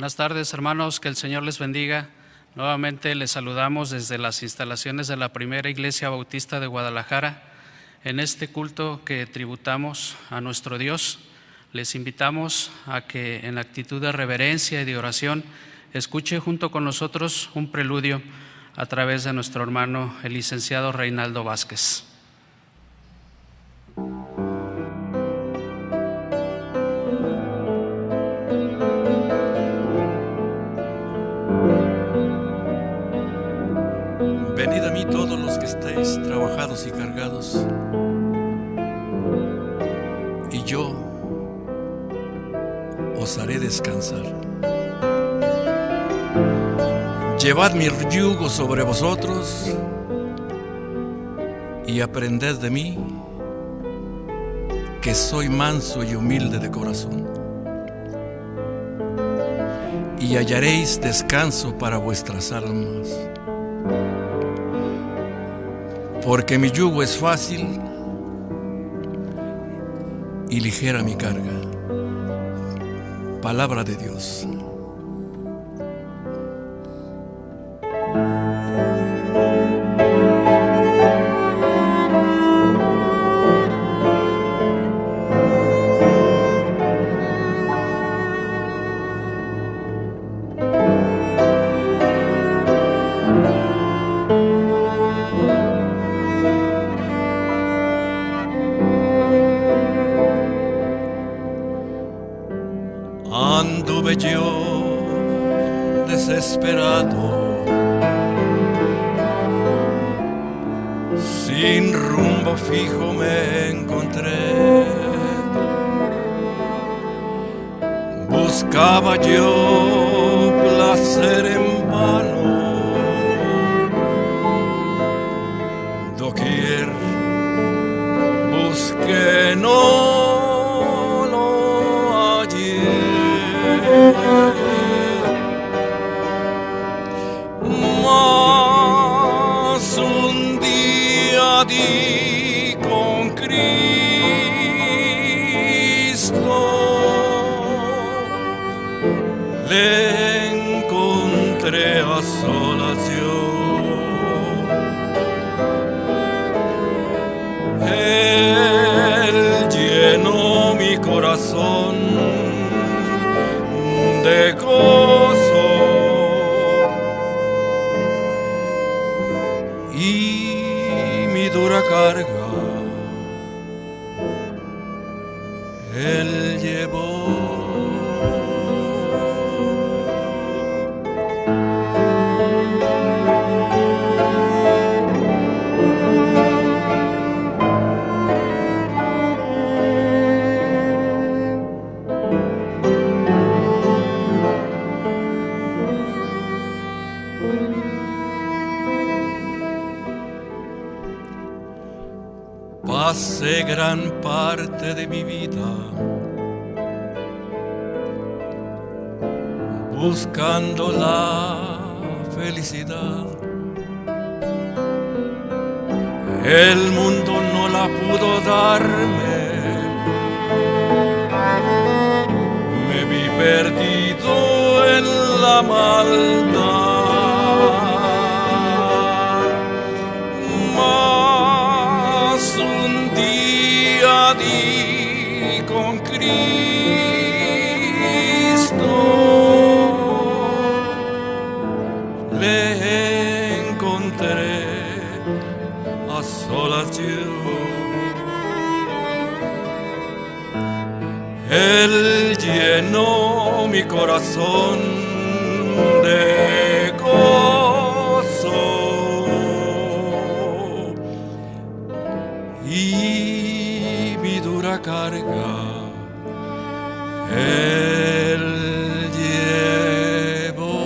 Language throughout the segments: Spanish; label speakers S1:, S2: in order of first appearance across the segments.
S1: Buenas tardes, hermanos, que el Señor les bendiga. Nuevamente les saludamos desde las instalaciones de la Primera Iglesia Bautista de Guadalajara. En este culto que tributamos a nuestro Dios, les invitamos a que en actitud de reverencia y de oración escuche junto con nosotros un preludio a través de nuestro hermano, el licenciado Reinaldo Vázquez.
S2: Venid a mí todos los que estéis trabajados y cargados, y yo os haré descansar. Llevad mi yugo sobre vosotros y aprended de mí, que soy manso y humilde de corazón, y hallaréis descanso para vuestras almas. Porque mi yugo es fácil y ligera mi carga. Palabra de Dios. Anduve yo desesperado, sin rumbo fijo me encontré. Buscaba yo placer en vano, doquier busqué no lo hallé. Mas un día di con Cristo, le encontré a solas yo. Él llenó mi corazón de gozo y mi dura carga Él llevó. Pasé gran parte de mi vida buscando la felicidad. El mundo no la pudo darme. Me vi perdido en la maldad. Di con Cristo, le encontré a solas yo. Él llenó mi corazón de gozo y mi dura carga Él llevó.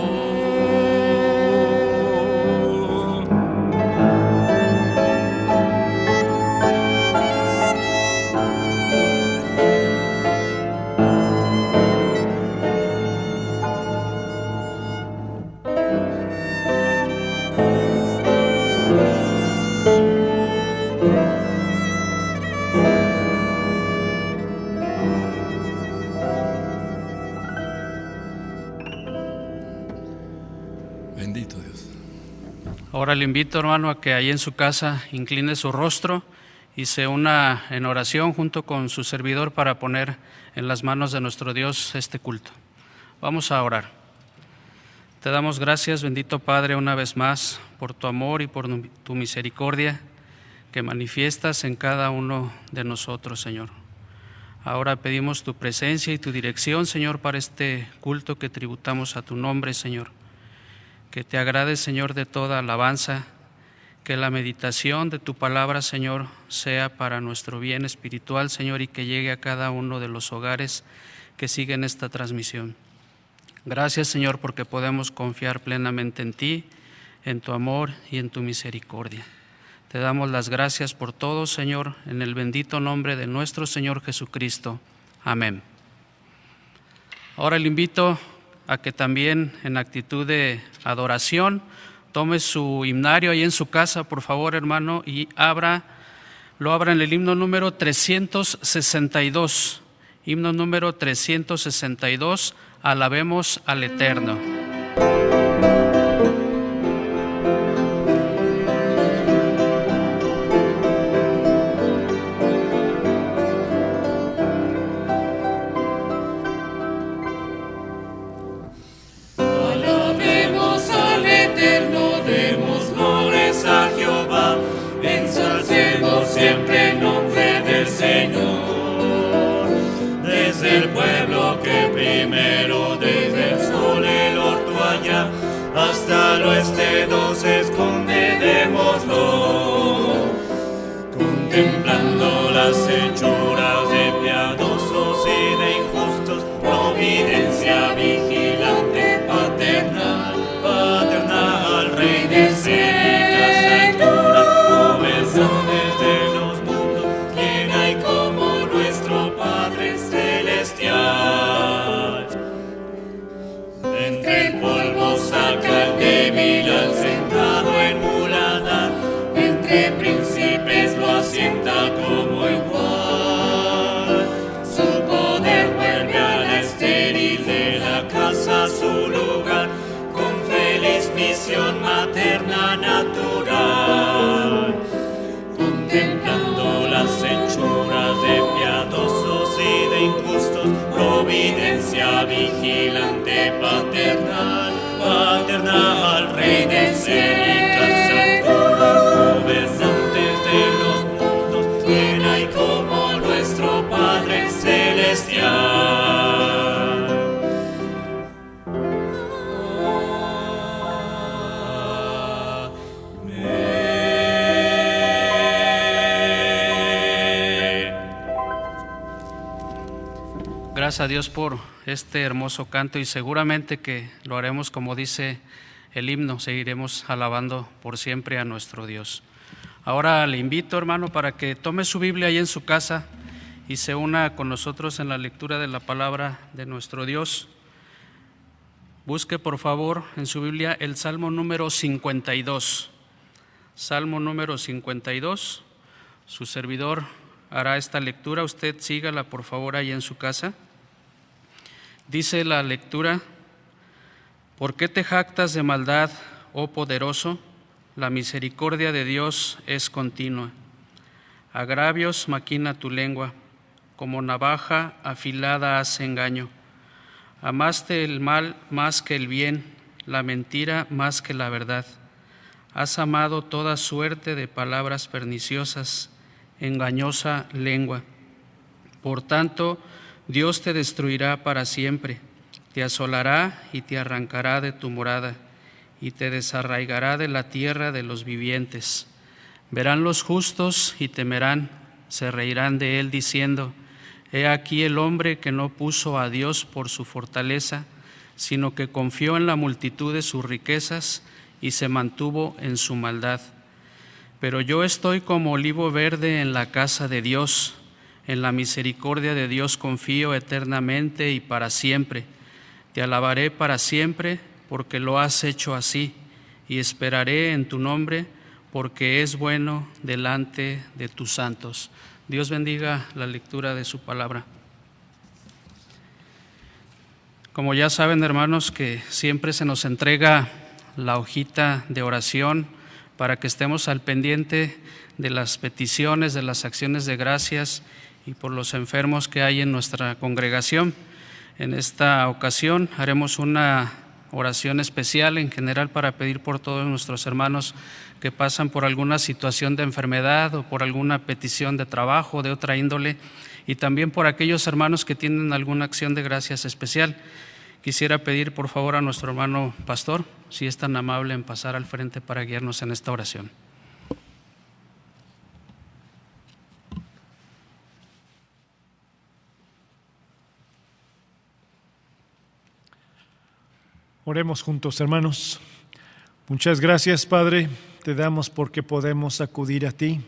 S2: Bendito Dios.
S1: Ahora le invito, hermano, a que ahí en su casa incline su rostro y se una en oración junto con su servidor para poner en las manos de nuestro Dios este culto. Vamos a orar. Te damos gracias, bendito Padre, una vez más por tu amor y por tu misericordia que manifiestas en cada uno de nosotros, Señor. Ahora pedimos tu presencia y tu dirección, Señor, para este culto que tributamos a tu nombre, Señor. Que te agrade, Señor, de toda alabanza, que la meditación de tu palabra, Señor, sea para nuestro bien espiritual, Señor, y que llegue a cada uno de los hogares que siguen esta transmisión. Gracias, Señor, porque podemos confiar plenamente en ti, en tu amor y en tu misericordia. Te damos las gracias por todo, Señor, en el bendito nombre de nuestro Señor Jesucristo. Amén. Ahora le invito a que también en actitud de adoración tome su himnario ahí en su casa, por favor, hermano, y lo abra en el himno número 362. Himno número 362, alabemos al Eterno.
S3: Siempre en nombre del Señor, desde el pueblo que primero, desde el sol, el orto allá, hasta el oeste nos esconde, démoslo, contemplando las hechuras de piadosos y de injustos, providencia vigilante, paternal, Rey de célicas alturas, gobernantes de los mundos, ¿quién hay como nuestro Padre celestial? Entre el polvo saca el débil al sentado en muladad, entre príncipes lo asienta como igual. Su poder vuelve a la estéril de la casa a su lugar, con feliz misión materna natural. Contemplando las hechuras de piadosos y de injustos, providencia vigilante, paternal, Rey de célicas alturas, gobernantes de los mundos, ¿quién hay como nuestro Padre celestial?
S1: Gracias a Dios por este hermoso canto y seguramente que lo haremos como dice el himno, seguiremos alabando por siempre a nuestro Dios. Ahora le invito, hermano, para que tome su Biblia ahí en su casa y se una con nosotros en la lectura de la palabra de nuestro Dios. Busque por favor en su Biblia el Salmo número 52. Salmo número 52. Su servidor hará esta lectura, usted sígala por favor ahí en su casa. Dice la lectura: ¿Por qué te jactas de maldad, oh poderoso? La misericordia de Dios es continua. Agravios maquina tu lengua, como navaja afilada hace engaño. Amaste el mal más que el bien, la mentira más que la verdad. Has amado toda suerte de palabras perniciosas, engañosa lengua. Por tanto, Dios te destruirá para siempre, te asolará y te arrancará de tu morada, y te desarraigará de la tierra de los vivientes. Verán los justos y temerán, se reirán de él diciendo: He aquí el hombre que no puso a Dios por su fortaleza, sino que confió en la multitud de sus riquezas y se mantuvo en su maldad. Pero yo estoy como olivo verde en la casa de Dios. En la misericordia de Dios confío eternamente y para siempre. Te alabaré para siempre, porque lo has hecho así, y esperaré en tu nombre, porque es bueno delante de tus santos. Dios bendiga la lectura de su palabra. Como ya saben, hermanos, que siempre se nos entrega la hojita de oración para que estemos al pendiente de las peticiones, de las acciones de gracias y por los enfermos que hay en nuestra congregación. En esta ocasión haremos una oración especial en general para pedir por todos nuestros hermanos que pasan por alguna situación de enfermedad o por alguna petición de trabajo de otra índole, y también por aquellos hermanos que tienen alguna acción de gracias especial. Quisiera pedir por favor a nuestro hermano pastor, si es tan amable en pasar al frente para guiarnos en esta oración.
S4: Oremos juntos, hermanos. Muchas gracias, Padre, te damos porque podemos acudir a ti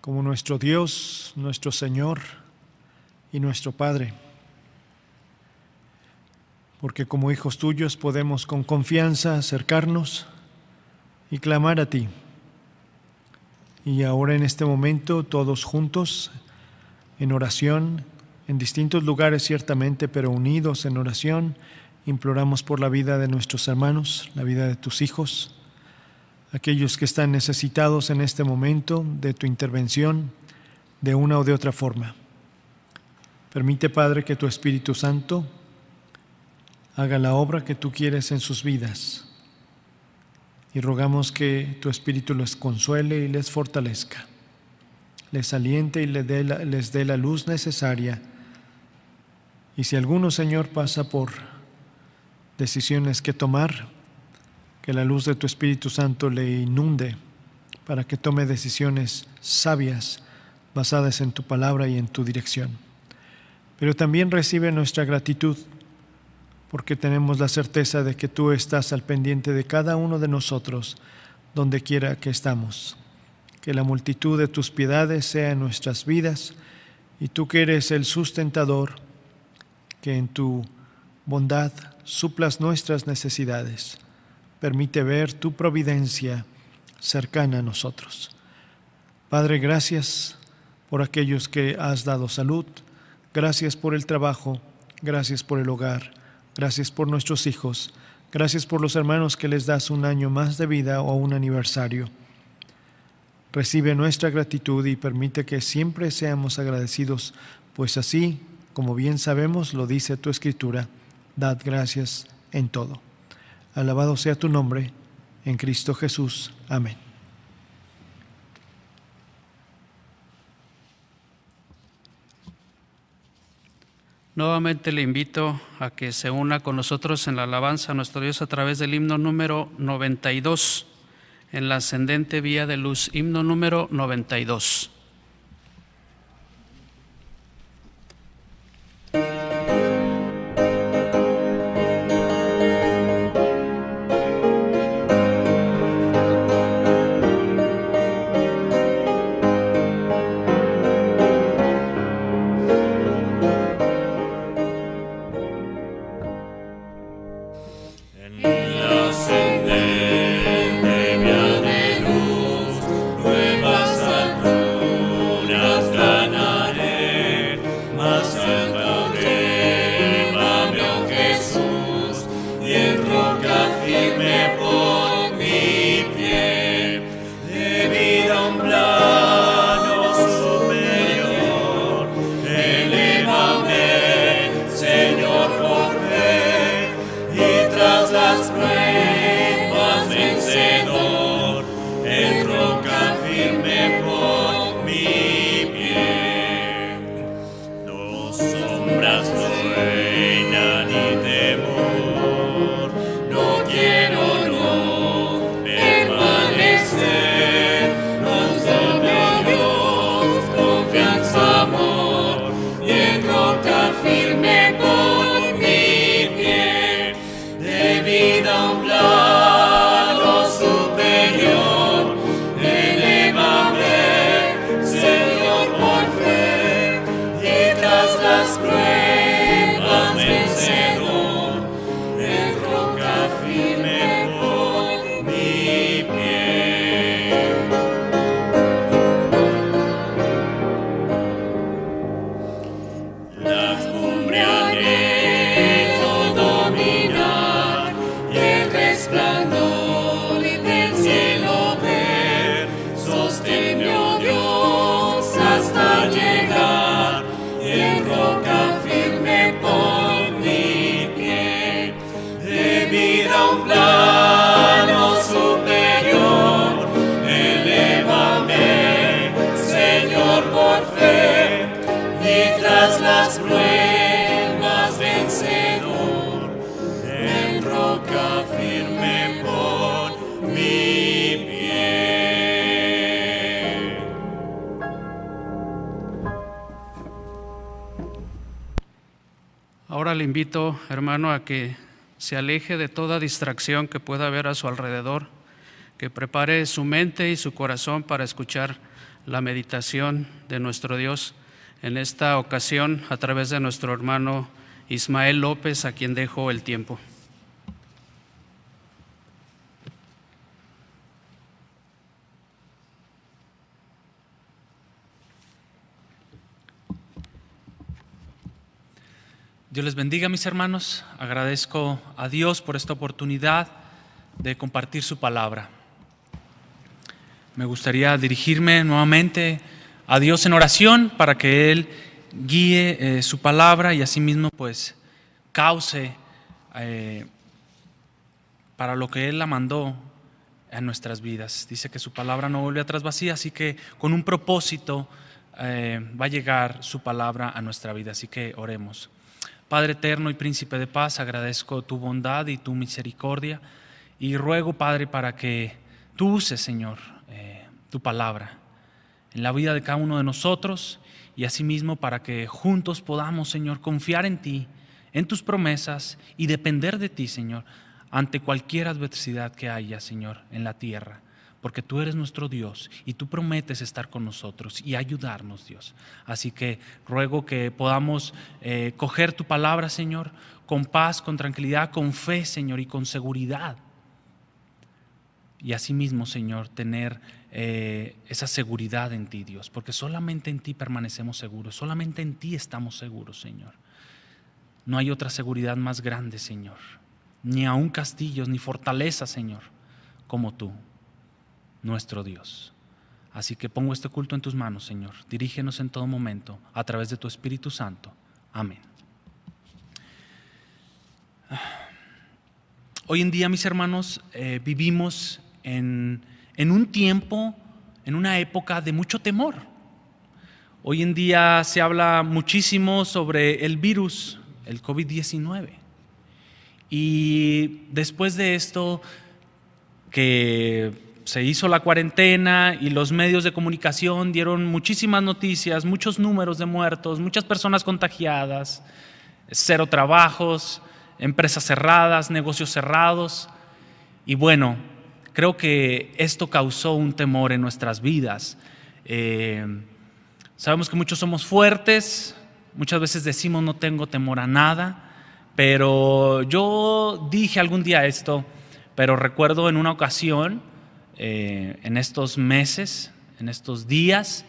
S4: como nuestro Dios, nuestro Señor y nuestro Padre. Porque como hijos tuyos podemos con confianza acercarnos y clamar a ti. Y ahora en este momento, todos juntos, en oración, en distintos lugares ciertamente, pero unidos en oración, imploramos por la vida de nuestros hermanos, la vida de tus hijos, aquellos que están necesitados en este momento de tu intervención de una o de otra forma. Permite, Padre, que tu Espíritu Santo haga la obra que tú quieres en sus vidas, y rogamos que tu Espíritu les consuele y les fortalezca, les aliente y les dé la luz necesaria. Y si alguno, Señor, pasa por decisiones que tomar, que la luz de tu Espíritu Santo le inunde para que tome decisiones sabias basadas en tu palabra y en tu dirección. Pero también recibe nuestra gratitud porque tenemos la certeza de que tú estás al pendiente de cada uno de nosotros donde quiera que estamos. Que la multitud de tus piedades sea en nuestras vidas, y tú que eres el sustentador, que en tu bondad suplas nuestras necesidades. Permite ver tu providencia cercana a nosotros. Padre, gracias por aquellos que has dado salud, gracias por el trabajo, gracias por el hogar, gracias por nuestros hijos, gracias por los hermanos que les das un año más de vida o un aniversario. Recibe nuestra gratitud y permite que siempre seamos agradecidos, pues así, como bien sabemos, lo dice tu Escritura, dad gracias en todo. Alabado sea tu nombre, en Cristo Jesús. Amén.
S1: Nuevamente le invito a que se una con nosotros en la alabanza a nuestro Dios a través del himno número 92, en la ascendente vía de luz, himno número 92.
S3: Ascendente vía de luz, nuevas alturas.
S1: le invito, hermano, a que se aleje de toda distracción que pueda haber a su alrededor, que prepare su mente y su corazón para escuchar la meditación de nuestro Dios en esta ocasión a través de nuestro hermano Ismael López, a quien dejo el tiempo.
S5: Dios les bendiga, mis hermanos. Agradezco a Dios por esta oportunidad de compartir su palabra. Me gustaría dirigirme nuevamente a Dios en oración para que Él guíe su palabra y asimismo pues cause para lo que Él la mandó en nuestras vidas. Dice que su palabra no vuelve atrás vacía, así que con un propósito va a llegar su palabra a nuestra vida. Así que oremos. Padre eterno y príncipe de paz, agradezco tu bondad y tu misericordia y ruego, Padre, para que tú uses, Señor, tu palabra en la vida de cada uno de nosotros y asimismo para que juntos podamos, Señor, confiar en ti, en tus promesas y depender de ti, Señor, ante cualquier adversidad que haya, Señor, en la tierra. Porque tú eres nuestro Dios y tú prometes estar con nosotros y ayudarnos, Dios. Así que ruego que podamos coger tu palabra, Señor, con paz, con tranquilidad, con fe, Señor, y con seguridad. Y asimismo, Señor, tener esa seguridad en ti, Dios, porque solamente en ti permanecemos seguros, solamente en ti estamos seguros, Señor. No hay otra seguridad más grande, Señor, ni aun castillos, ni fortaleza, Señor, como tú, nuestro Dios. Así que pongo este culto en tus manos, Señor. Dirígenos en todo momento a través de tu Espíritu Santo. Amén. Hoy en día, mis hermanos, vivimos en un tiempo, en una época de mucho temor. Hoy en día se habla muchísimo sobre el virus, el COVID-19. Y después de esto, que se hizo la cuarentena y los medios de comunicación dieron muchísimas noticias, muchos números de muertos, muchas personas contagiadas, 0 trabajos, empresas cerradas, negocios cerrados. Y bueno, creo que esto causó un temor en nuestras vidas. Sabemos que muchos somos fuertes, muchas veces decimos no tengo temor a nada, pero yo dije algún día esto, pero recuerdo en una ocasión, en estos meses, en estos días,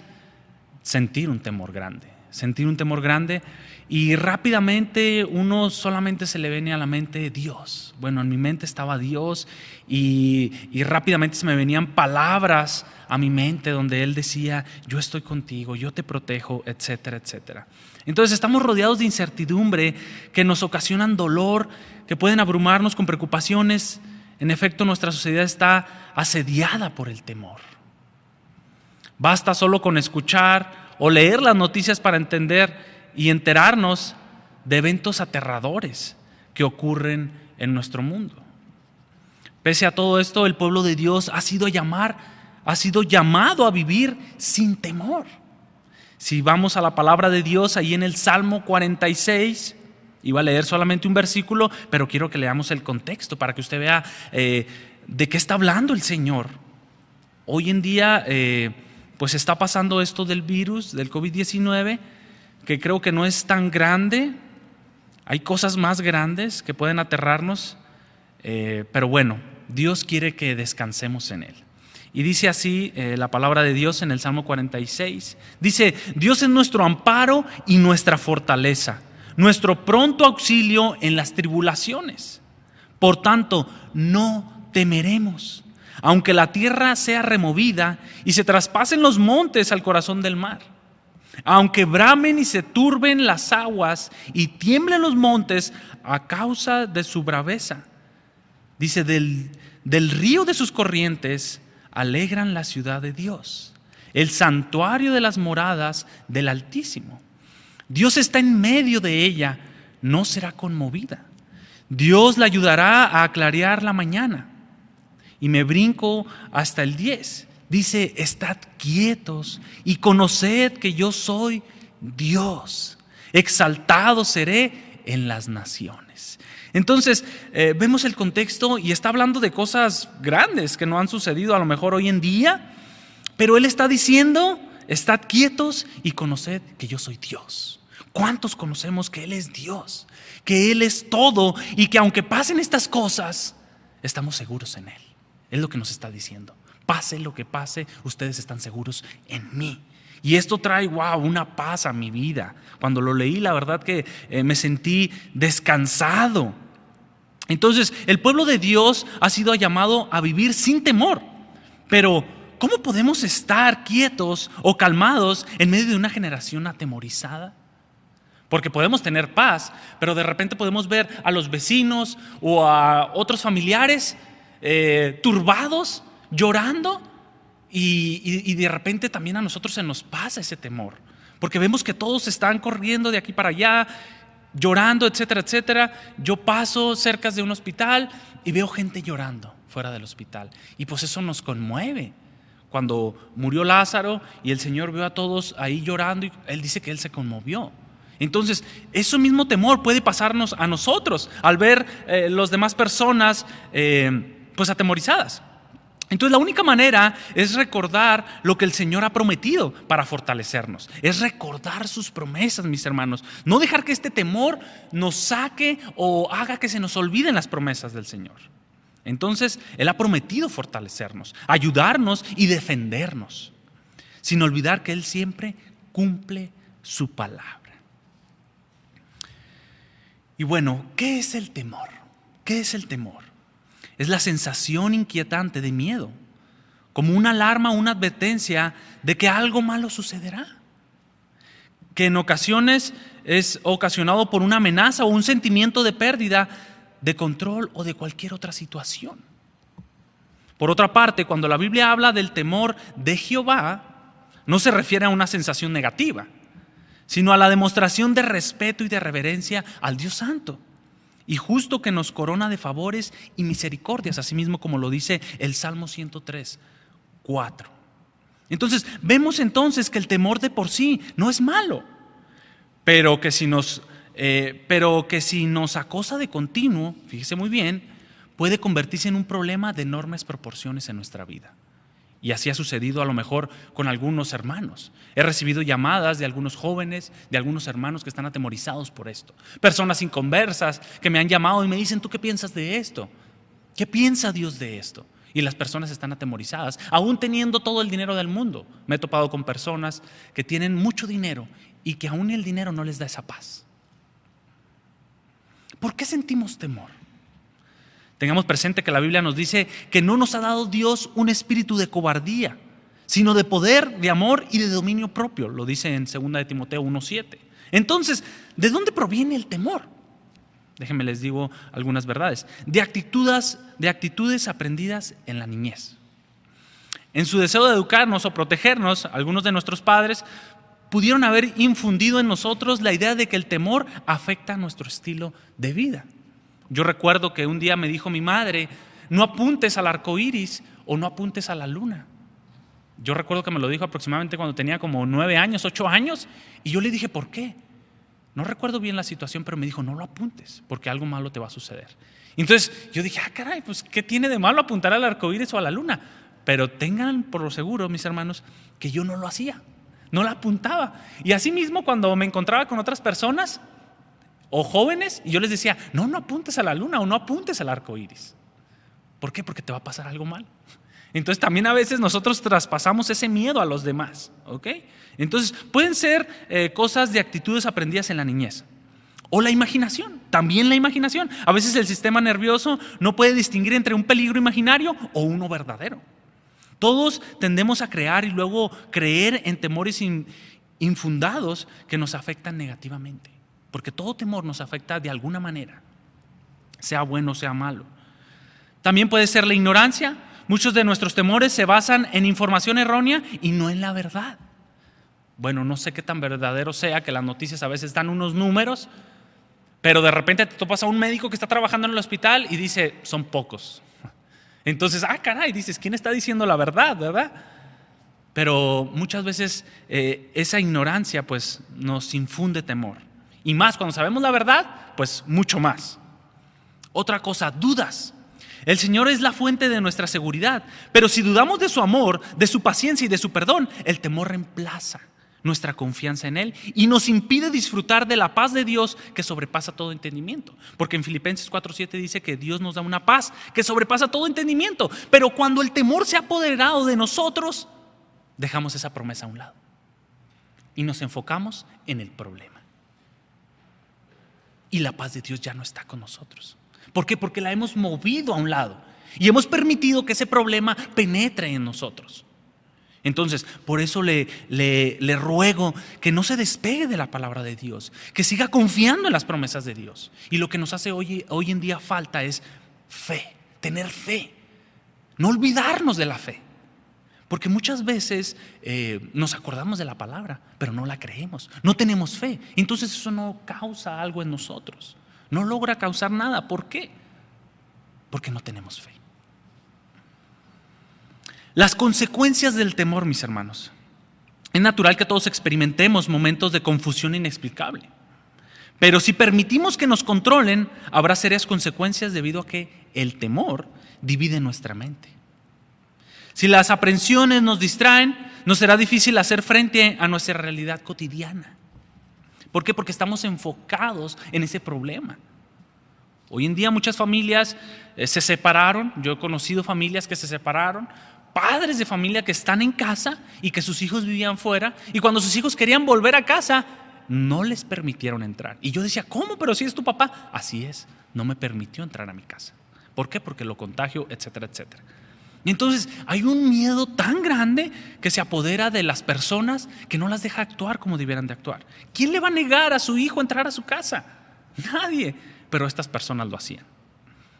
S5: sentir un temor grande y rápidamente uno solamente se le viene a la mente Dios. Bueno, en mi mente estaba Dios y rápidamente se me venían palabras a mi mente donde Él decía, yo estoy contigo, yo te protejo, etcétera, etcétera. Entonces estamos rodeados de incertidumbre que nos ocasionan dolor, que pueden abrumarnos con preocupaciones. En efecto, nuestra sociedad está asediada por el temor. Basta solo con escuchar o leer las noticias para entender y enterarnos de eventos aterradores que ocurren en nuestro mundo. Pese a todo esto, el pueblo de Dios ha sido llamado a vivir sin temor. Si vamos a la palabra de Dios, ahí en el Salmo 46, iba a leer solamente un versículo, pero quiero que leamos el contexto para que usted vea de qué está hablando el Señor. Hoy en día pues está pasando esto del virus, del COVID-19, que creo que no es tan grande. Hay cosas más grandes que pueden aterrarnos, pero bueno, Dios quiere que descansemos en Él. Y dice así la palabra de Dios en el Salmo 46. Dice, Dios es nuestro amparo y nuestra fortaleza, nuestro pronto auxilio en las tribulaciones. Por tanto, no temeremos, aunque la tierra sea removida y se traspasen los montes al corazón del mar, aunque bramen y se turben las aguas y tiemblen los montes a causa de su braveza. Dice, del río de sus corrientes alegran la ciudad de Dios, el santuario de las moradas del Altísimo. Dios está en medio de ella, no será conmovida. Dios la ayudará a clarear la mañana. Y me brinco hasta el 10. Dice, estad quietos y conoced que yo soy Dios. Exaltado seré en las naciones. Entonces, vemos el contexto y está hablando de cosas grandes que no han sucedido a lo mejor hoy en día, pero Él está diciendo, estad quietos y conoced que yo soy Dios. ¿Cuántos conocemos que Él es Dios? Que Él es todo y que aunque pasen estas cosas, estamos seguros en Él. Es lo que nos está diciendo. Pase lo que pase, ustedes están seguros en mí. Y esto trae, una paz a mi vida. Cuando lo leí, la verdad que me sentí descansado. Entonces, el pueblo de Dios ha sido llamado a vivir sin temor. Pero, ¿cómo podemos estar quietos o calmados en medio de una generación atemorizada? Porque podemos tener paz, pero de repente podemos ver a los vecinos o a otros familiares turbados, llorando, y de repente también a nosotros se nos pasa ese temor, porque vemos que todos están corriendo de aquí para allá, llorando, etcétera, etcétera. Yo paso cerca de un hospital y veo gente llorando fuera del hospital, y pues eso nos conmueve. Cuando murió Lázaro y el Señor vio a todos ahí llorando, y Él dice que Él se conmovió. Entonces, ese mismo temor puede pasarnos a nosotros al ver las demás personas pues atemorizadas. Entonces, la única manera es recordar lo que el Señor ha prometido para fortalecernos. Es recordar sus promesas, mis hermanos. No dejar que este temor nos saque o haga que se nos olviden las promesas del Señor. Entonces, Él ha prometido fortalecernos, ayudarnos y defendernos, sin olvidar que Él siempre cumple su palabra. Y bueno, ¿qué es el temor? ¿Qué es el temor? Es la sensación inquietante de miedo, como una alarma o una advertencia de que algo malo sucederá, que en ocasiones es ocasionado por una amenaza o un sentimiento de pérdida de control o de cualquier otra situación. Por otra parte, cuando la Biblia habla del temor de Jehová, no se refiere a una sensación negativa, sino a la demostración de respeto y de reverencia al Dios Santo y justo, que nos corona de favores y misericordias, así mismo como lo dice el Salmo 103, 4. Entonces, vemos entonces que el temor de por sí no es malo, pero que si nos acosa de continuo, fíjese muy bien, puede convertirse en un problema de enormes proporciones en nuestra vida. Y así ha sucedido a lo mejor con algunos hermanos. He recibido llamadas de algunos jóvenes, de algunos hermanos que están atemorizados por esto. Personas inconversas que me han llamado y me dicen, ¿tú qué piensas de esto? ¿Qué piensa Dios de esto? Y las personas están atemorizadas, aún teniendo todo el dinero del mundo. Me he topado con personas que tienen mucho dinero y que aún el dinero no les da esa paz. ¿Por qué sentimos temor? Tengamos presente que la Biblia nos dice que no nos ha dado Dios un espíritu de cobardía, sino de poder, de amor y de dominio propio. Lo dice en 2 de Timoteo 1:7. Entonces, ¿de dónde proviene el temor? Déjenme les digo algunas verdades. De actitudes aprendidas en la niñez. En su deseo de educarnos o protegernos, algunos de nuestros padres pudieron haber infundido en nosotros la idea de que el temor afecta nuestro estilo de vida. Yo recuerdo que un día me dijo mi madre, no apuntes al arco iris o no apuntes a la luna. Yo recuerdo que me lo dijo aproximadamente cuando tenía como 9 años, 8 años, y yo le dije, ¿por qué? No recuerdo bien la situación, pero me dijo, no lo apuntes, porque algo malo te va a suceder. Entonces yo dije, caray, pues ¿qué tiene de malo apuntar al arco iris o a la luna? Pero tengan por lo seguro, mis hermanos, que yo no lo hacía, no la apuntaba. Y así mismo cuando me encontraba con otras personas o jóvenes, y yo les decía, no apuntes a la luna o no apuntes al arco iris. ¿Por qué? Porque te va a pasar algo mal. Entonces también a veces nosotros traspasamos ese miedo a los demás, ¿ok? Entonces pueden ser cosas de actitudes aprendidas en la niñez. O la imaginación, también la imaginación. A veces el sistema nervioso no puede distinguir entre un peligro imaginario o uno verdadero. Todos tendemos a crear y luego creer en temores infundados que nos afectan negativamente. Porque todo temor nos afecta de alguna manera, sea bueno o sea malo. También puede ser la ignorancia. Muchos de nuestros temores se basan en información errónea y no en la verdad. Bueno, no sé qué tan verdadero sea, que las noticias a veces dan unos números, pero de repente te topas a un médico que está trabajando en el hospital y dice, son pocos. Entonces, caray, dices, ¿quién está diciendo la verdad, verdad? Pero muchas veces esa ignorancia pues nos infunde temor. Y más cuando sabemos la verdad, pues mucho más. Otra cosa, dudas. El Señor es la fuente de nuestra seguridad, pero si dudamos de su amor, de su paciencia y de su perdón, el temor reemplaza nuestra confianza en Él y nos impide disfrutar de la paz de Dios que sobrepasa todo entendimiento. Porque en Filipenses 4:7 dice que Dios nos da una paz que sobrepasa todo entendimiento. Pero cuando el temor se ha apoderado de nosotros, dejamos esa promesa a un lado y nos enfocamos en el problema. Y la paz de Dios ya no está con nosotros. ¿Por qué? Porque la hemos movido a un lado y hemos permitido que ese problema penetre en nosotros. Entonces, por eso le ruego que no se despegue de la palabra de Dios, que siga confiando en las promesas de Dios. Y lo que nos hace hoy en día falta es fe, tener fe, no olvidarnos de la fe. Porque muchas veces nos acordamos de la palabra, pero no la creemos, no tenemos fe. Entonces eso no causa algo en nosotros, no logra causar nada. ¿Por qué? Porque no tenemos fe. Las consecuencias del temor, mis hermanos. Es natural que todos experimentemos momentos de confusión inexplicable. Pero si permitimos que nos controlen, habrá serias consecuencias debido a que el temor divide nuestra mente. Si las aprensiones nos distraen, nos será difícil hacer frente a nuestra realidad cotidiana. ¿Por qué? Porque estamos enfocados en ese problema. Hoy en día muchas familias se separaron. Yo he conocido familias que se separaron, padres de familia que están en casa y que sus hijos vivían fuera, y cuando sus hijos querían volver a casa, no les permitieron entrar. Y yo decía, ¿cómo? Pero si es tu papá. Así es, no me permitió entrar a mi casa. ¿Por qué? Porque lo contagio, etcétera, etcétera. Y entonces hay un miedo tan grande que se apodera de las personas que no las deja actuar como debieran de actuar. ¿Quién le va a negar a su hijo entrar a su casa? Nadie. Pero estas personas lo hacían.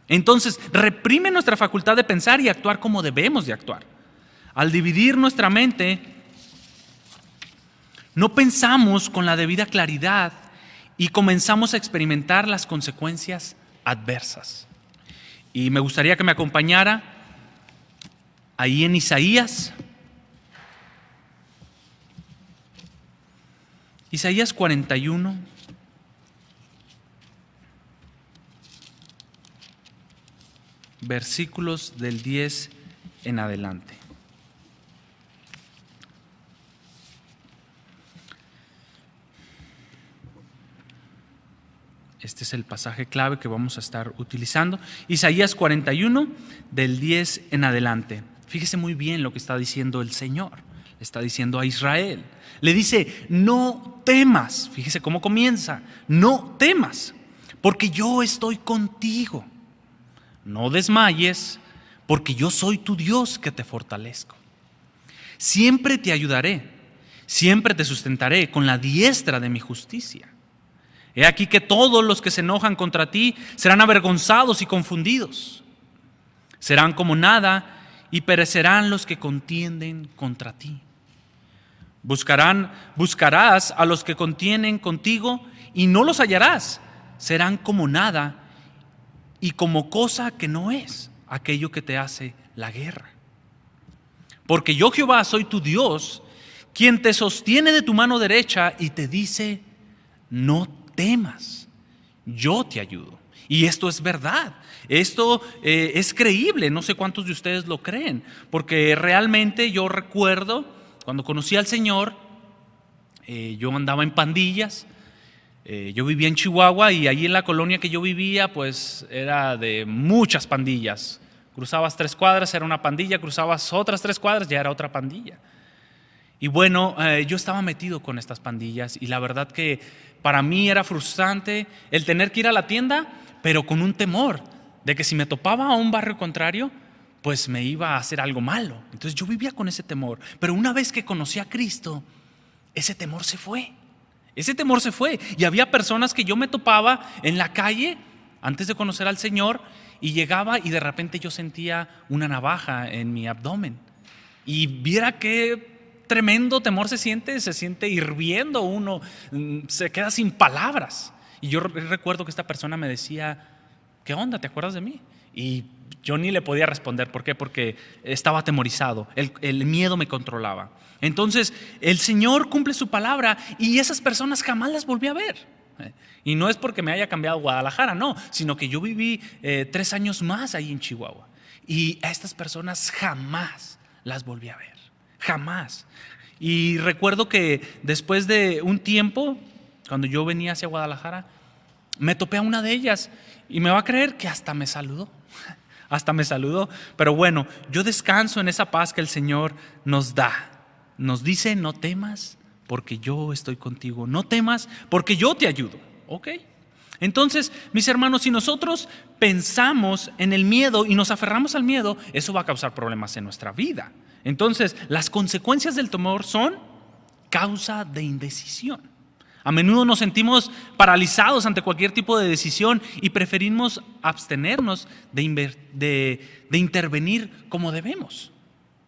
S5: Entonces reprime nuestra facultad de pensar y actuar como debemos de actuar. Al dividir nuestra mente, no pensamos con la debida claridad y comenzamos a experimentar las consecuencias adversas. Y me gustaría que me acompañara ahí en Isaías 41, versículos del 10 en adelante. Este es el pasaje clave que vamos a estar utilizando. Isaías 41, del 10 en adelante. Fíjese muy bien lo que está diciendo el Señor. Le está diciendo a Israel. Le dice, no temas. Fíjese cómo comienza. No temas, porque yo estoy contigo. No desmayes, porque yo soy tu Dios que te fortalezco. Siempre te ayudaré, siempre te sustentaré con la diestra de mi justicia. He aquí que todos los que se enojan contra ti serán avergonzados y confundidos. Serán como nada y perecerán los que contienden contra ti. Buscarás a los que contienen contigo y no los hallarás. Serán como nada y como cosa que no es aquello que te hace la guerra. Porque yo, Jehová, soy tu Dios, quien te sostiene de tu mano derecha y te dice, no temas, yo te ayudo. Y esto es verdad, esto es creíble, no sé cuántos de ustedes lo creen, porque realmente yo recuerdo cuando conocí al Señor, yo andaba en pandillas. Yo vivía en Chihuahua y allí en la colonia que yo vivía pues era de muchas pandillas. Cruzabas 3 cuadras, era una pandilla, cruzabas otras 3 cuadras, ya era otra pandilla. Y bueno, yo estaba metido con estas pandillas y la verdad que para mí era frustrante el tener que ir a la tienda, pero con un temor de que si me topaba a un barrio contrario, pues me iba a hacer algo malo. Entonces yo vivía con ese temor, pero una vez que conocí a Cristo, ese temor se fue. Ese temor se fue y había personas que yo me topaba en la calle antes de conocer al Señor y llegaba y de repente yo sentía una navaja en mi abdomen. Y viera qué tremendo temor se siente hirviendo uno, se queda sin palabras. Y yo recuerdo que esta persona me decía, ¿qué onda? ¿Te acuerdas de mí? Y yo ni le podía responder. ¿Por qué? Porque estaba atemorizado, el miedo me controlaba. Entonces el Señor cumple su palabra y esas personas jamás las volví a ver. Y no es porque me haya cambiado Guadalajara, no, sino que yo viví 3 años más ahí en Chihuahua. Y a estas personas jamás las volví a ver, jamás. Y recuerdo que después de un tiempo, cuando yo venía hacia Guadalajara, me topé a una de ellas y me va a creer que hasta me saludó. Hasta me saludó. Pero bueno, yo descanso en esa paz que el Señor nos da. Nos dice: no temas porque yo estoy contigo. No temas porque yo te ayudo. ¿Ok? Entonces, mis hermanos, si nosotros pensamos en el miedo y nos aferramos al miedo, eso va a causar problemas en nuestra vida. Entonces, las consecuencias del temor son causa de indecisión. A menudo nos sentimos paralizados ante cualquier tipo de decisión y preferimos abstenernos de intervenir como debemos.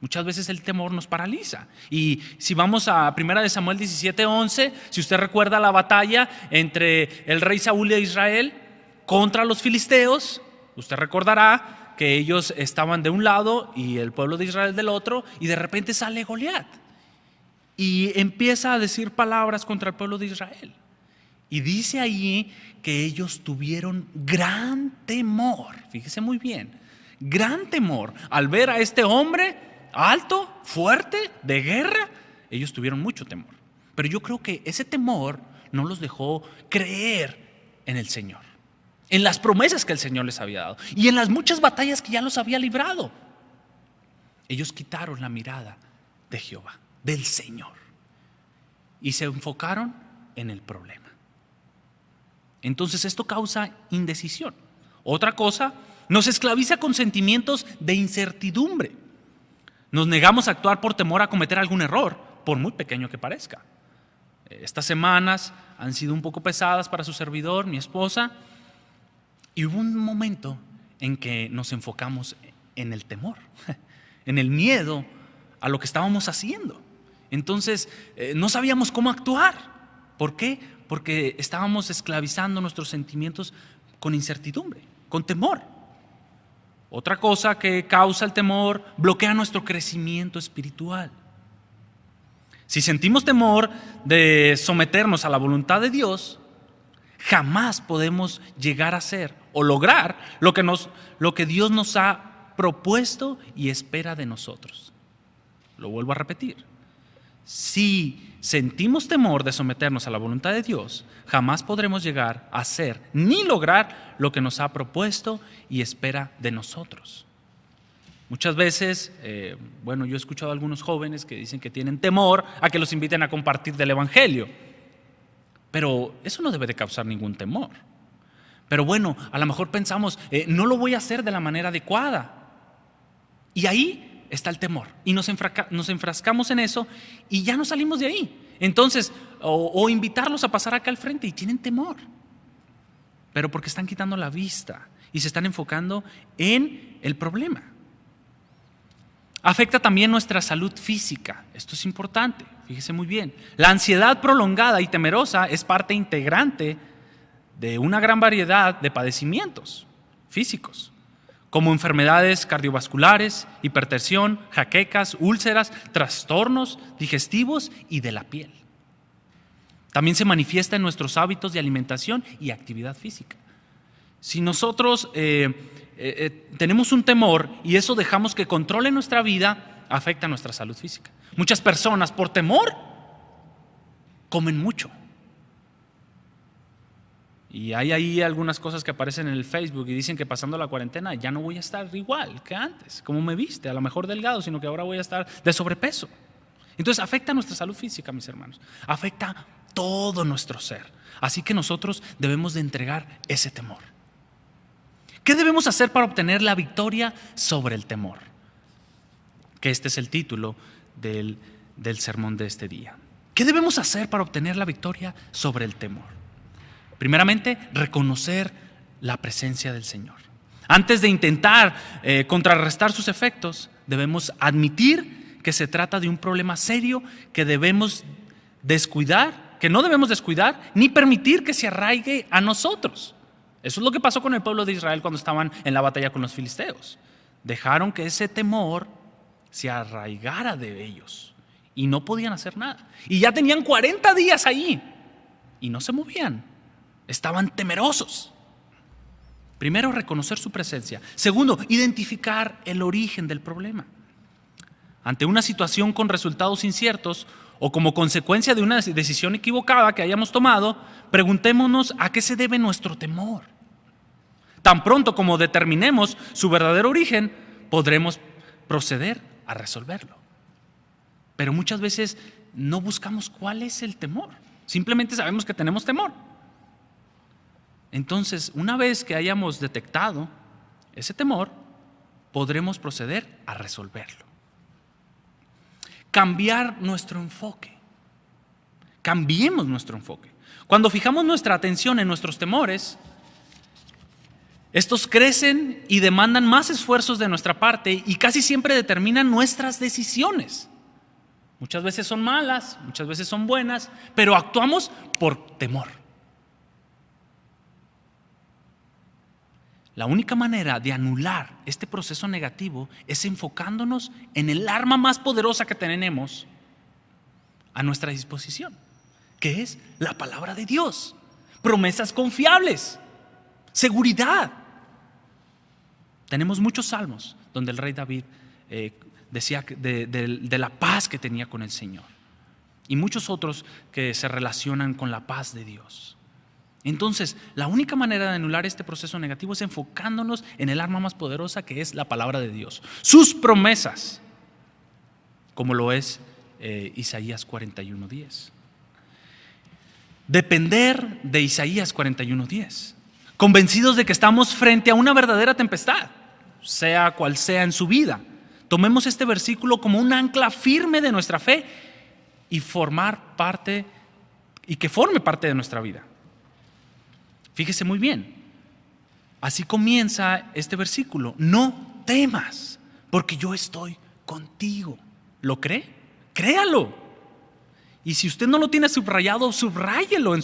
S5: Muchas veces el temor nos paraliza. Y si vamos a 1 Samuel 17:11, si usted recuerda la batalla entre el rey Saúl de Israel contra los filisteos, usted recordará que ellos estaban de un lado y el pueblo de Israel del otro, y de repente sale Goliat y empieza a decir palabras contra el pueblo de Israel. Y dice allí que ellos tuvieron gran temor, fíjese muy bien, gran temor al ver a este hombre alto, fuerte, de guerra. Ellos tuvieron mucho temor. Pero yo creo que ese temor no los dejó creer en el Señor, en las promesas que el Señor les había dado y en las muchas batallas que ya los había librado. Ellos quitaron la mirada de Jehová, del Señor, y se enfocaron en el problema. Entonces esto causa indecisión. Otra cosa, nos esclaviza con sentimientos de incertidumbre. Nos negamos a actuar por temor a cometer algún error, por muy pequeño que parezca. Estas semanas han sido un poco pesadas para su servidor, mi esposa, y hubo un momento en que nos enfocamos en el temor, en el miedo a lo que estábamos haciendo. Entonces no sabíamos cómo actuar. ¿Por qué? Porque estábamos esclavizando nuestros sentimientos con incertidumbre, con temor. Otra cosa que causa el temor, bloquea nuestro crecimiento espiritual. Si sentimos temor de someternos a la voluntad de Dios, jamás podemos llegar a ser o lograr lo que Dios nos ha propuesto y espera de nosotros. Lo vuelvo a repetir. Si sentimos temor de someternos a la voluntad de Dios, jamás podremos llegar a ser ni lograr lo que nos ha propuesto y espera de nosotros. Muchas veces, yo he escuchado a algunos jóvenes que dicen que tienen temor a que los inviten a compartir del Evangelio, pero eso no debe de causar ningún temor. Pero bueno, a lo mejor pensamos, no lo voy a hacer de la manera adecuada, y ahí está el temor, y nos enfrascamos en eso y ya no salimos de ahí. Entonces, o invitarlos a pasar acá al frente y tienen temor, pero porque están quitando la vista y se están enfocando en el problema. Afecta también nuestra salud física. Esto es importante, fíjese muy bien. La ansiedad prolongada y temerosa es parte integrante de una gran variedad de padecimientos físicos, como enfermedades cardiovasculares, hipertensión, jaquecas, úlceras, trastornos digestivos y de la piel. También se manifiesta en nuestros hábitos de alimentación y actividad física. Si nosotros tenemos un temor y eso dejamos que controle nuestra vida, afecta nuestra salud física. Muchas personas por temor comen mucho. Y hay ahí algunas cosas que aparecen en el Facebook y dicen que pasando la cuarentena ya no voy a estar igual que antes, como me viste, a lo mejor delgado, sino que ahora voy a estar de sobrepeso. Entonces afecta nuestra salud física, mis hermanos, afecta todo nuestro ser. Así que nosotros debemos de entregar ese temor. ¿Qué debemos hacer para obtener la victoria sobre el temor? Que este es el título del sermón de este día. ¿Qué debemos hacer para obtener la victoria sobre el temor? Primeramente, reconocer la presencia del Señor. Antes de intentar contrarrestar sus efectos, debemos admitir que se trata de un problema serio que debemos descuidar, que no debemos descuidar, ni permitir que se arraigue a nosotros. Eso es lo que pasó con el pueblo de Israel cuando estaban en la batalla con los filisteos. Dejaron que ese temor se arraigara de ellos y no podían hacer nada. Y ya tenían 40 días allí y no se movían. estaban temerosos. Primero, reconocer su presencia. Segundo, identificar el origen del problema. Ante una situación con resultados inciertos o como consecuencia de una decisión equivocada que hayamos tomado, preguntémonos a qué se debe nuestro temor. Tan pronto como determinemos su verdadero origen, podremos proceder a resolverlo. Pero muchas veces no buscamos cuál es el temor. Simplemente sabemos que tenemos temor. Entonces, una vez que hayamos detectado ese temor, podremos proceder a resolverlo. Cambiar nuestro enfoque. Cambiemos nuestro enfoque. Cuando fijamos nuestra atención en nuestros temores, estos crecen y demandan más esfuerzos de nuestra parte y casi siempre determinan nuestras decisiones. Muchas veces son malas, muchas veces son buenas, pero actuamos por temor. La única manera de anular este proceso negativo es enfocándonos en el arma más poderosa que tenemos a nuestra disposición, que es la palabra de Dios, promesas confiables, seguridad. Tenemos muchos salmos donde el rey David decía de la paz que tenía con el Señor, y muchos otros que se relacionan con la paz de Dios. Entonces, la única manera de anular este proceso negativo es enfocándonos en el arma más poderosa, que es la palabra de Dios, sus promesas, como lo es Isaías 41:10. Depender de Isaías 41:10, convencidos de que estamos frente a una verdadera tempestad, sea cual sea en su vida. Tomemos este versículo como un ancla firme de nuestra fe y que forme parte de nuestra vida. Fíjese muy bien, así comienza este versículo: no temas, porque yo estoy contigo. ¿Lo cree? Créalo. Y si usted no lo tiene subrayado, subráyelo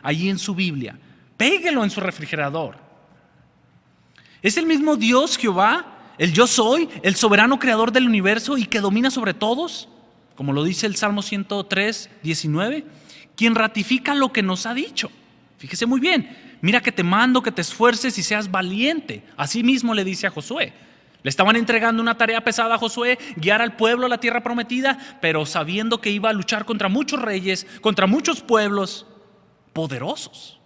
S5: allí en su Biblia, péguelo en su refrigerador. Es el mismo Dios, Jehová, el yo soy, el soberano creador del universo y que domina sobre todos, como lo dice el Salmo 103:19, quien ratifica lo que nos ha dicho. Fíjese muy bien: mira que te mando que te esfuerces y seas valiente. Así mismo le dice a Josué. Le estaban entregando una tarea pesada a Josué, guiar al pueblo a la tierra prometida, pero sabiendo que iba a luchar contra muchos reyes, contra muchos pueblos poderosos.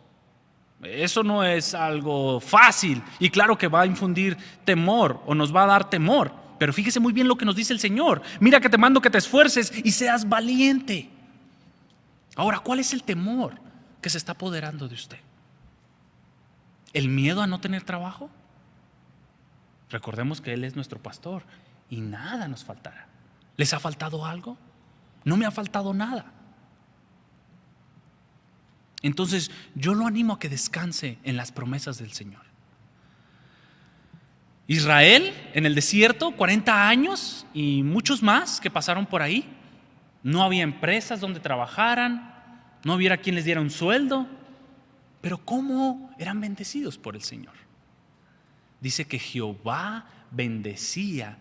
S5: Eso no es algo fácil, y claro que va a infundir temor o nos va a dar temor. Pero fíjese muy bien lo que nos dice el Señor: mira que te mando que te esfuerces y seas valiente. Ahora, ¿cuál es el temor que se está apoderando de usted? ¿El miedo a no tener trabajo? Recordemos que Él es nuestro pastor y nada nos faltará. ¿Les ha faltado algo? No me ha faltado nada. Entonces yo lo animo a que descanse en las promesas del Señor. Israel en el desierto, 40 años y muchos más que pasaron por ahí. No había empresas donde trabajaran, no hubiera quien les diera un sueldo. Pero ¿cómo eran bendecidos por el Señor? Dice que Jehová bendecía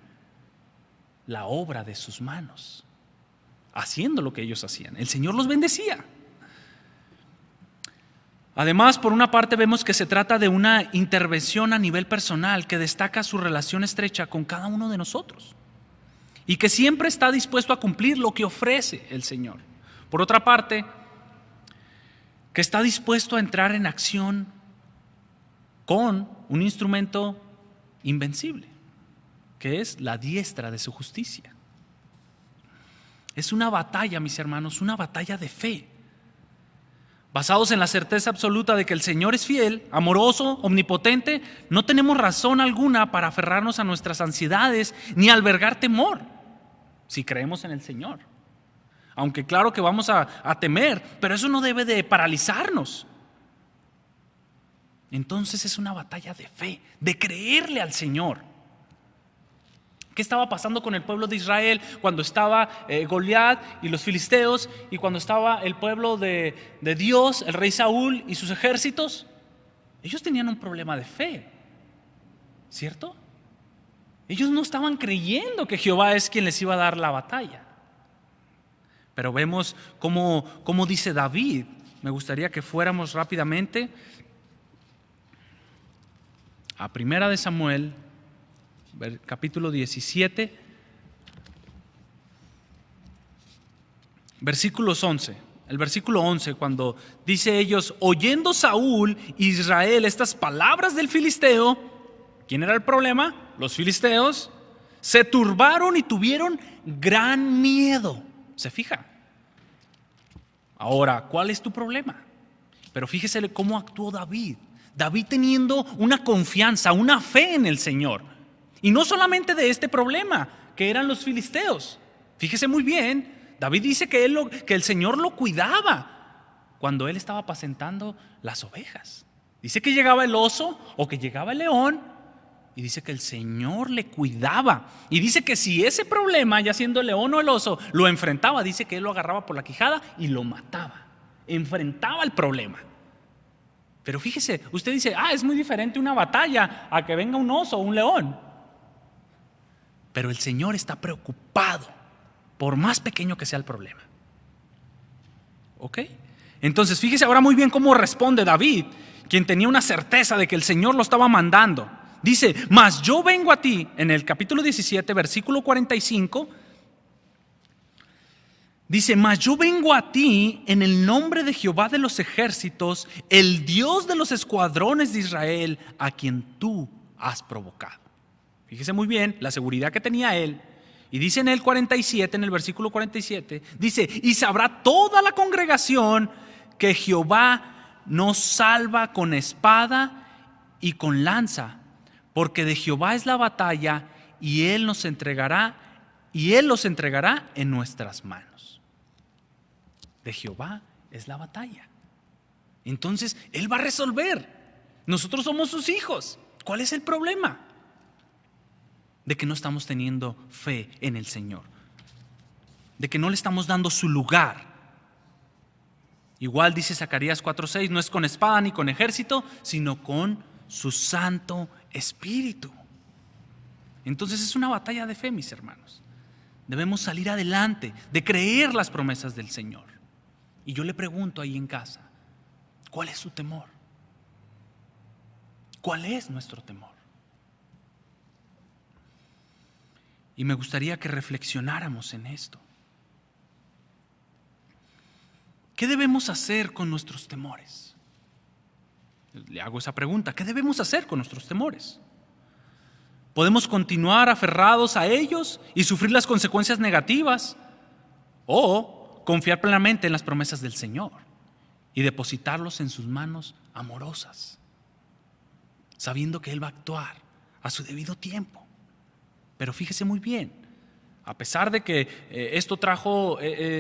S5: la obra de sus manos, haciendo lo que ellos hacían. El Señor los bendecía. Además, por una parte vemos que se trata de una intervención a nivel personal que destaca su relación estrecha con cada uno de nosotros y que siempre está dispuesto a cumplir lo que ofrece el Señor. Por otra parte, que está dispuesto a entrar en acción con un instrumento invencible, que es la diestra de su justicia. Es una batalla, mis hermanos, una batalla de fe, basados en la certeza absoluta de que el Señor es fiel, amoroso, omnipotente. No tenemos razón alguna para aferrarnos a nuestras ansiedades ni albergar temor si creemos en el Señor. Aunque claro que vamos a temer, pero eso no debe de paralizarnos. Entonces es una batalla de fe, de creerle al Señor. ¿Qué estaba pasando con el pueblo de Israel cuando estaba Goliat y los filisteos, y cuando estaba el pueblo de Dios, el rey Saúl y sus ejércitos? Ellos tenían un problema de fe, ¿cierto? Ellos no estaban creyendo que Jehová es quien les iba a dar la batalla. Pero vemos cómo dice David me gustaría que fuéramos rápidamente a Primera de Samuel, capítulo 17, versículos 11. El versículo 11, cuando dice ellos, oyendo Saúl e Israel estas palabras del filisteo, ¿quién era el problema? Los filisteos. Se turbaron y tuvieron gran miedo. ¿Se fija? Ahora, ¿cuál es tu problema? Pero fíjese cómo actuó David. David teniendo una confianza, una fe en el Señor. Y no solamente de este problema, que eran los filisteos. Fíjese muy bien, David dice que el Señor lo cuidaba cuando él estaba apacentando las ovejas. Dice que llegaba el oso o que llegaba el león y dice que el Señor le cuidaba. Y dice que si ese problema, ya siendo el león o el oso, lo enfrentaba, dice que él lo agarraba por la quijada y lo mataba. Enfrentaba el problema. Pero fíjese, usted dice, es muy diferente una batalla a que venga un oso o un león. Pero el Señor está preocupado, por más pequeño que sea el problema. ¿Ok? Entonces, fíjese ahora muy bien cómo responde David, quien tenía una certeza de que el Señor lo estaba mandando. Dice, mas yo vengo a ti, en el capítulo 17, versículo 45, dice, mas yo vengo a ti en el nombre de Jehová de los ejércitos, el Dios de los escuadrones de Israel, a quien tú has provocado. Fíjese muy bien la seguridad que tenía él. Y dice en el 47, en el versículo 47, dice, y sabrá toda la congregación que Jehová nos salva con espada y con lanza, porque de Jehová es la batalla y Él los entregará en nuestras manos. De Jehová es la batalla. Entonces, Él va a resolver. Nosotros somos sus hijos. ¿Cuál es el problema? De que no estamos teniendo fe en el Señor, de que no le estamos dando su lugar. Igual dice Zacarías 4:6, no es con espada ni con ejército, sino con su Santo Espíritu. Entonces es una batalla de fe, mis hermanos. Debemos salir adelante, de creer las promesas del Señor. Y yo le pregunto ahí en casa, ¿cuál es su temor? ¿Cuál es nuestro temor? Y me gustaría que reflexionáramos en esto. ¿Qué debemos hacer con nuestros temores? Le hago esa pregunta. ¿Qué debemos hacer con nuestros temores? ¿Podemos continuar aferrados a ellos y sufrir las consecuencias negativas? ¿O confiar plenamente en las promesas del Señor y depositarlos en sus manos amorosas, sabiendo que Él va a actuar a su debido tiempo? Pero fíjese muy bien, a pesar de que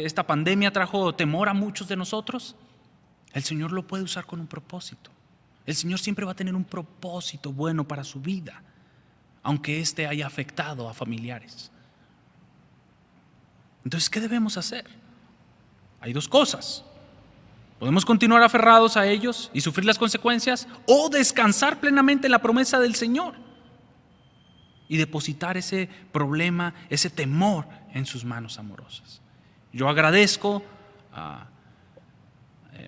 S5: esta pandemia trajo temor a muchos de nosotros, el Señor lo puede usar con un propósito. El Señor siempre va a tener un propósito bueno para su vida, aunque éste haya afectado a familiares. Entonces, ¿qué debemos hacer? Hay dos cosas. Podemos continuar aferrados a ellos y sufrir las consecuencias, o descansar plenamente en la promesa del Señor y depositar ese problema, ese temor en sus manos amorosas. Yo agradezco a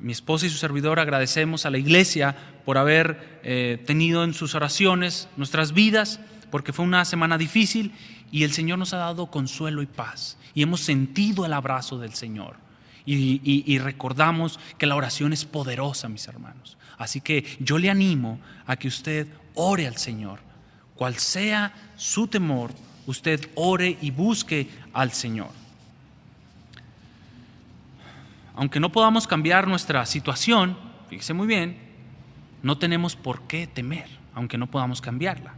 S5: mi esposa y su servidor, agradecemos a la iglesia por haber tenido en sus oraciones nuestras vidas, porque fue una semana difícil y el Señor nos ha dado consuelo y paz y hemos sentido el abrazo del Señor y recordamos que la oración es poderosa, mis hermanos. Así que yo le animo a que usted ore al Señor. Cual sea su temor, usted ore y busque al Señor. Aunque no podamos cambiar nuestra situación, fíjese muy bien, no tenemos por qué temer, aunque no podamos cambiarla.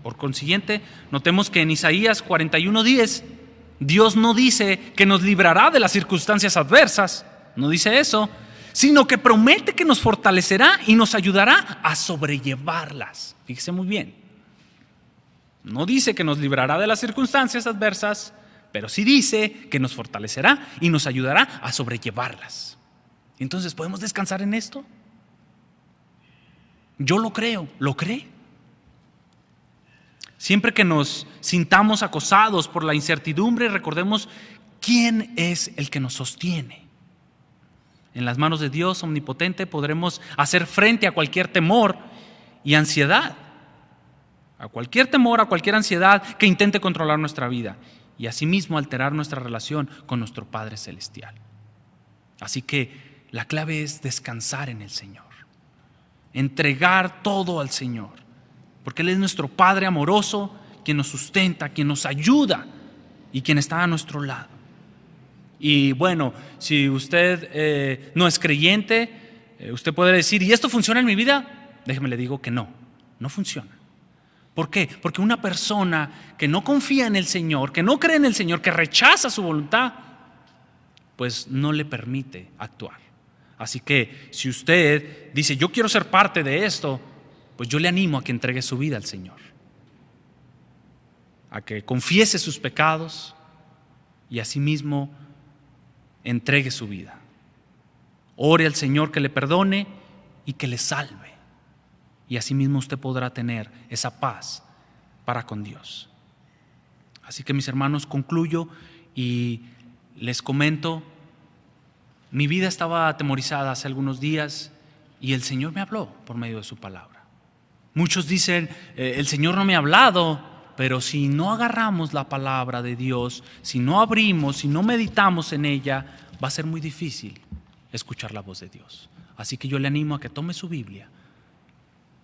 S5: Por consiguiente, notemos que en Isaías 41:10, Dios no dice que nos librará de las circunstancias adversas, no dice eso, sino que promete que nos fortalecerá y nos ayudará a sobrellevarlas. Fíjese muy bien. No dice que nos librará de las circunstancias adversas, pero sí dice que nos fortalecerá y nos ayudará a sobrellevarlas. Entonces, ¿podemos descansar en esto? Yo lo creo, ¿lo cree? Siempre que nos sintamos acosados por la incertidumbre, recordemos quién es el que nos sostiene. En las manos de Dios omnipotente podremos hacer frente a cualquier temor y ansiedad. A cualquier temor, a cualquier ansiedad que intente controlar nuestra vida y asimismo alterar nuestra relación con nuestro Padre Celestial. Así que la clave es descansar en el Señor, entregar todo al Señor, porque Él es nuestro Padre amoroso, quien nos sustenta, quien nos ayuda y quien está a nuestro lado. Y bueno, si usted no es creyente, usted puede decir, ¿y esto funciona en mi vida? Déjeme le digo que no funciona. ¿Por qué? Porque una persona que no confía en el Señor, que no cree en el Señor, que rechaza su voluntad, pues no le permite actuar. Así que si usted dice, yo quiero ser parte de esto, pues yo le animo a que entregue su vida al Señor, a que confiese sus pecados y asimismo entregue su vida. Ore al Señor que le perdone y que le salve. Y asimismo usted podrá tener esa paz para con Dios. Así que mis hermanos, concluyo y les comento, mi vida estaba atemorizada hace algunos días y el Señor me habló por medio de su palabra. Muchos dicen, el Señor no me ha hablado, pero si no agarramos la palabra de Dios, si no abrimos, si no meditamos en ella, va a ser muy difícil escuchar la voz de Dios. Así que yo le animo a que tome su Biblia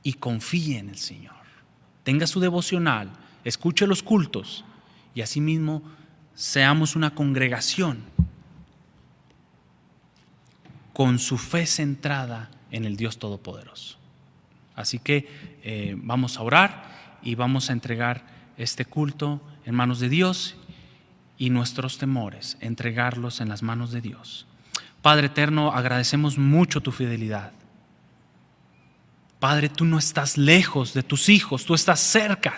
S5: y confíe en el Señor. Tenga su devocional, escuche los cultos y asimismo seamos una congregación con su fe centrada en el Dios Todopoderoso. Así que vamos a orar y vamos a entregar este culto en manos de Dios y nuestros temores, entregarlos en las manos de Dios. Padre eterno, agradecemos mucho tu fidelidad. Padre, tú no estás lejos de tus hijos, tú estás cerca,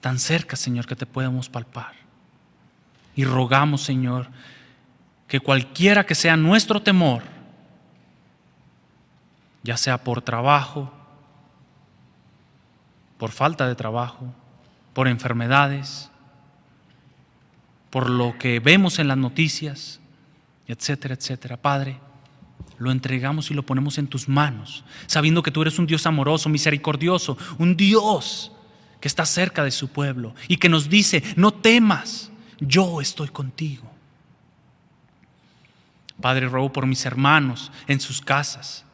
S5: tan cerca, Señor, que te podemos palpar. Y rogamos, Señor, que cualquiera que sea nuestro temor, ya sea por trabajo, por falta de trabajo, por enfermedades, por lo que vemos en las noticias, etcétera, etcétera, Padre, lo entregamos y lo ponemos en tus manos, sabiendo que tú eres un Dios amoroso, misericordioso, un Dios que está cerca de su pueblo y que nos dice, no temas, yo estoy contigo. Padre, ruego por mis hermanos en sus casas,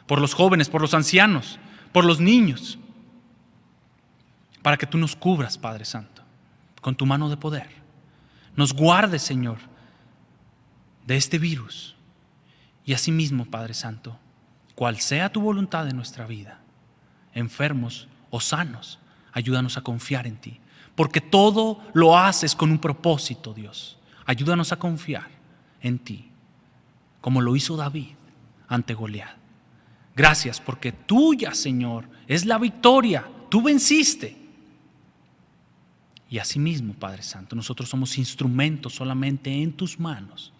S5: por los jóvenes, por los ancianos, por los niños, para que tú nos cubras, Padre Santo, con tu mano de poder. Nos guardes, Señor, de este virus. Y asimismo, Padre Santo, cual sea tu voluntad en nuestra vida, enfermos o sanos, ayúdanos a confiar en ti, porque todo lo haces con un propósito, Dios. Ayúdanos a confiar en ti, como lo hizo David ante Goliat. Gracias, porque tuya, Señor, es la victoria. Tú venciste. Y asimismo, Padre Santo, nosotros somos instrumentos solamente en tus manos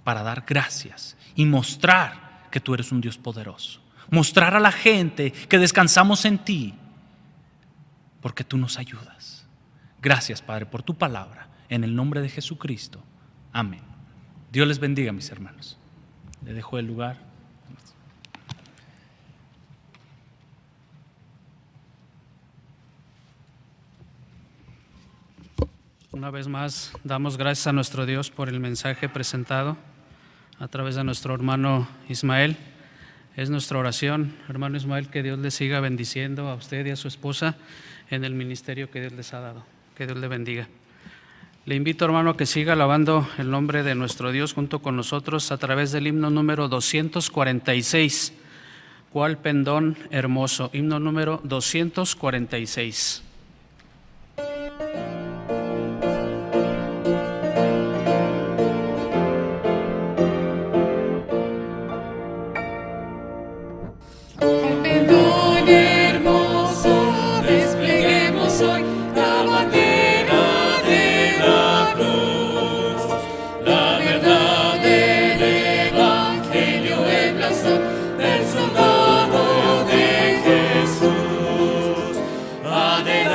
S5: para dar gracias y mostrar que tú eres un Dios poderoso. Mostrar a la gente que descansamos en ti, porque tú nos ayudas. Gracias, Padre, por tu palabra. En el nombre de Jesucristo. Amén. Dios les bendiga, mis hermanos. Le dejo el lugar.
S1: Una vez más, damos gracias a nuestro Dios por el mensaje presentado a través de nuestro hermano Ismael. Es nuestra oración, hermano Ismael, que Dios le siga bendiciendo a usted y a su esposa en el ministerio que Dios les ha dado. Que Dios le bendiga. Le invito, hermano, a que siga alabando el nombre de nuestro Dios junto con nosotros a través del himno número 246. ¿Cuál pendón hermoso? Himno número 246.
S3: Adelante.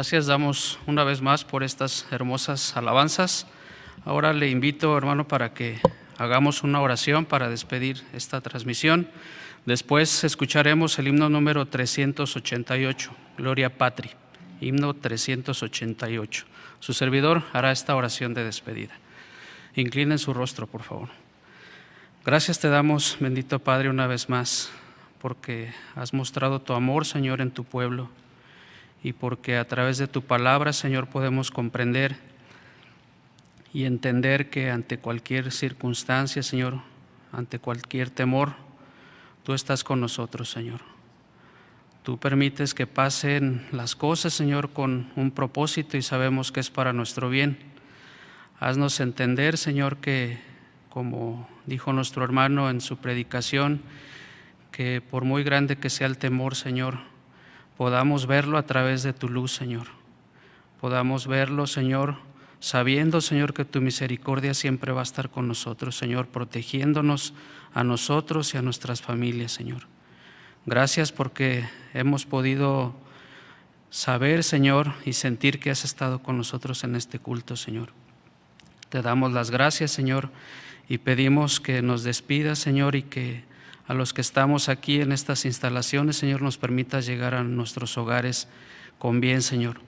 S1: Gracias damos una vez más por estas hermosas alabanzas. Ahora le invito, hermano, para que hagamos una oración para despedir esta transmisión. Después escucharemos el himno número 388, Gloria Patri, himno 388. Su servidor hará esta oración de despedida. Inclinen su rostro, por favor. Gracias te damos, bendito Padre, una vez más, porque has mostrado tu amor, Señor, en tu pueblo, y porque a través de tu palabra, Señor, podemos comprender y entender que ante cualquier circunstancia, Señor, ante cualquier temor, tú estás con nosotros, Señor. Tú permites que pasen las cosas, Señor, con un propósito y sabemos que es para nuestro bien. Haznos entender, Señor, que como dijo nuestro hermano en su predicación, que por muy grande que sea el temor, Señor, podamos verlo a través de tu luz, Señor. Podamos verlo, Señor, sabiendo, Señor, que tu misericordia siempre va a estar con nosotros, Señor, protegiéndonos a nosotros y a nuestras familias, Señor. Gracias porque hemos podido saber, Señor, y sentir que has estado con nosotros en este culto, Señor. Te damos las gracias, Señor, y pedimos que nos despidas, Señor, y que a los que estamos aquí en estas instalaciones, Señor, nos permitas llegar a nuestros hogares con bien, Señor,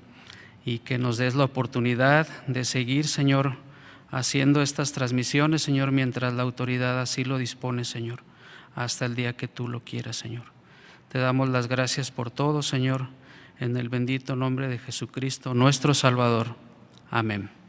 S1: y que nos des la oportunidad de seguir, Señor, haciendo estas transmisiones, Señor, mientras la autoridad así lo dispone, Señor, hasta el día que tú lo quieras, Señor. Te damos las gracias por todo, Señor, en el bendito nombre de Jesucristo, nuestro Salvador. Amén.